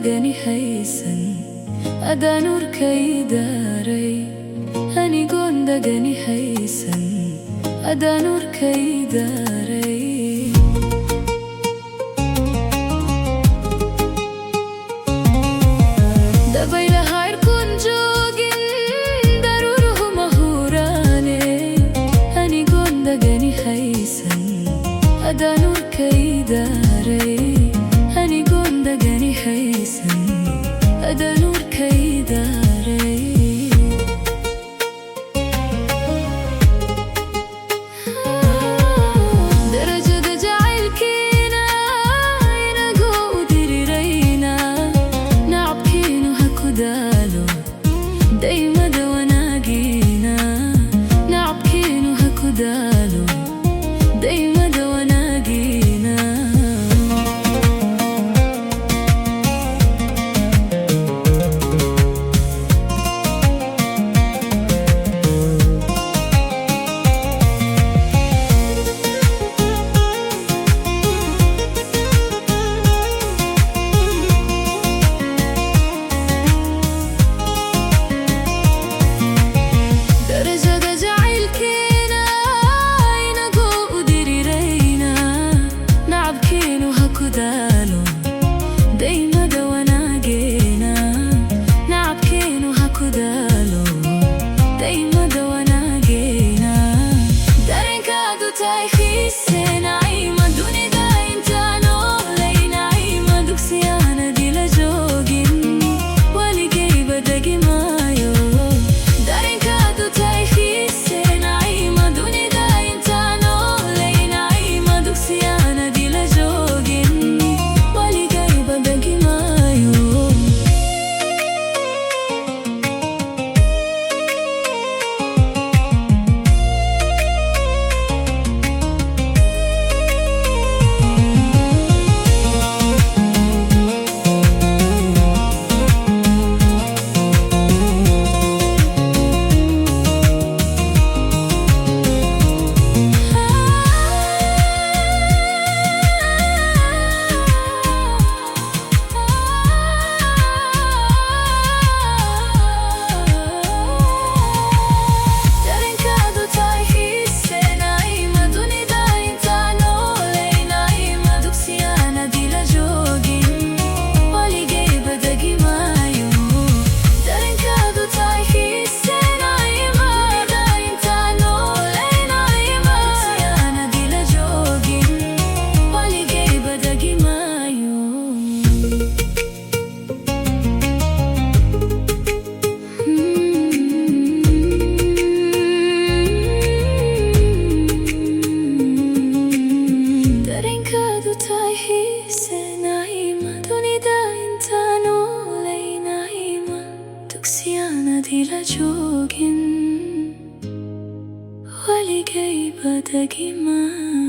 gondagani haysan adanur kaydaray hani gondagani haysan adanur kaydaray dabayla hayr kun joogin daruruhu mahurane hani gondagani haysan adanur kaydaray hani gondagani haysan adanur kaydaray darajada jacaylkeena inagu u dirirayna nacabkeenu ha ku daalo daymada wanaageena nacabkeenu ha ku daalo daymada wanaageena daymada wanaageena nacabkeenu ha ku daalo daymada wanaageena dareenkaadu tahay xiise naciima dunida intaan oolay naciima dugsiyaanadi la joogin waligayba degi maayo dareenkaadu tahay xiise naciima dunida intaan oolay naciima dugsiyaanadi la joogin la joogin waligayba degi maayo.